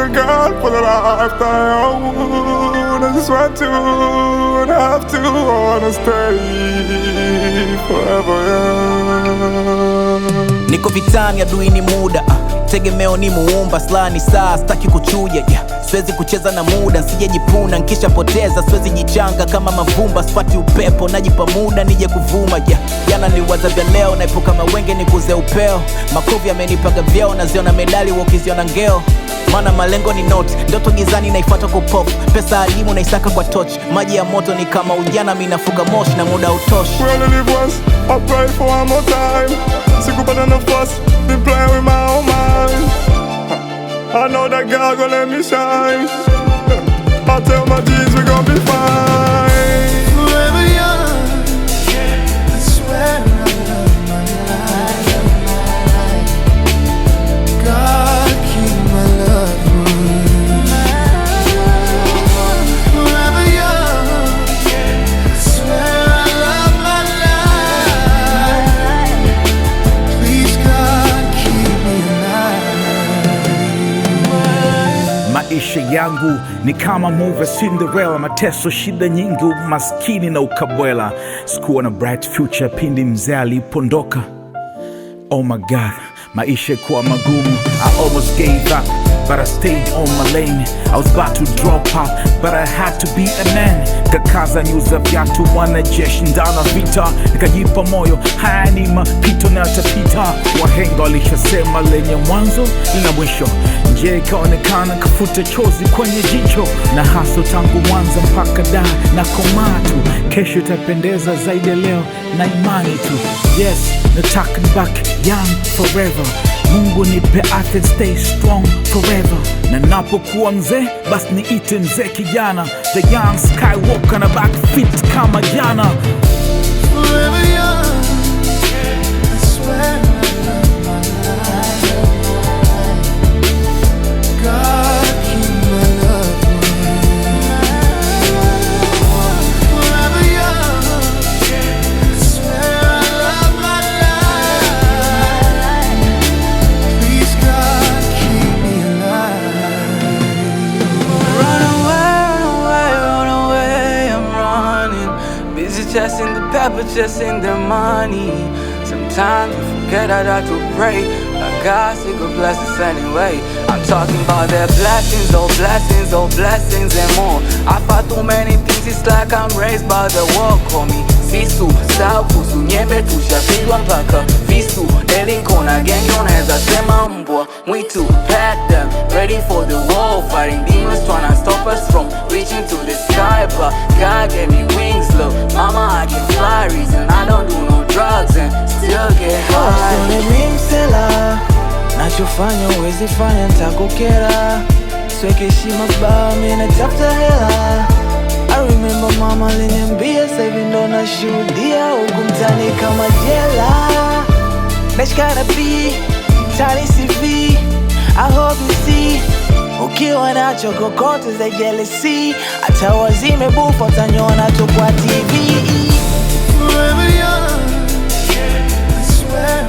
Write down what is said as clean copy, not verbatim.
to God for the life that I own. I just want to, and have to, wanna stay forever, yeah. Niko vitani adui ni muda, tegemeo ni muumba, sla ni saa, staki kuchuja, yeah. Siwezi kucheza na muda, nsijejipuna, nkisha poteza, siwezi jichanga kama mavumba, sipati upepo, najipa muda, nije kuvuma, yeah. Jana niliwaza vya leo, naipuka mawenge nikuze upeo, makovi yamenipaga vyeo, naziona medali, wakiziona ngeo. Mana malengo ni note, ndoto gizani naifata kwa pop, pesa alimu naisaka kwa touch, maji ya moto ni kama ujana, minafuka mosh na muda utoshi. We only live once, I pray for one more time. Sikupata nafasi, been playing with my own mind. I know that God gon' let me shine. I tell my G's we gon' be fine. Forever young, I swear I love my life. God keep my loved ones. Forever young, I swear I love my life. Please God keep me alive. Maisha yangu ni kama movie Cinderella, mateso, shida nyingi, umaskini na ukabwela. Sikuwa na bright future pindi mzee alipondoka. Oh my God, maisha kuwa magumu. I almost gave up, but I stayed on my lane. I was about to drop out, but I had to be a man. Kakaza nyuza vyatu, wanajeshi ndana vita. Nikajipa moyo, haya ni mapito na yatapita. Wahenga walishasema lenye mwanzo lina mwisho. Nje ikaonekana kafuta chozi kwenye jicho, na haso tangu Mwanza mpaka Dar na Komatu. Kesho itapendeza zaidi leo na imani tu. Yes, nataka back young forever. Mungu nipe afya, stay strong forever. Na napokuwa mzee, basi niite mzee kijana. The young Skywalker na back fit kama jana. Forever young, I swear I love my life. God keep my loved ones. Forever young, I swear I love my life. Please God keep me alive. Run away, I'm running. Busy chasing the pepper, chasing the money. Sometimes we forget I got to pray, but God still could bless us anyway. I'm talking about their blessings, oh blessings, oh blessings and more. I fought too many things, it's like I'm raised by the war. Call me Sisu, Saukusu, Nyembe tushapigwa mpaka visu. Delinkona gengi unaweza sema mbwa mwitu. Pack them, ready for the war. Fighting demons tryna stop us from reaching to the sky, but God gave me wings, look. Mama, I can fly, reason I don't do no drugs and still get high. Mimsela, nachofanya uwezi fanya nitakukera. Sweke heshima baba, mimi natafuta hela. I remember mama aliniambia, sasa hivi ndo nashuhudia huku mtaani kama jela. Nashikana B, tani CV, I hope you see. Ukiwa nacho kokote za jealousy, hata wazime bufa utaniona tu kwa TV. Forever young, I swear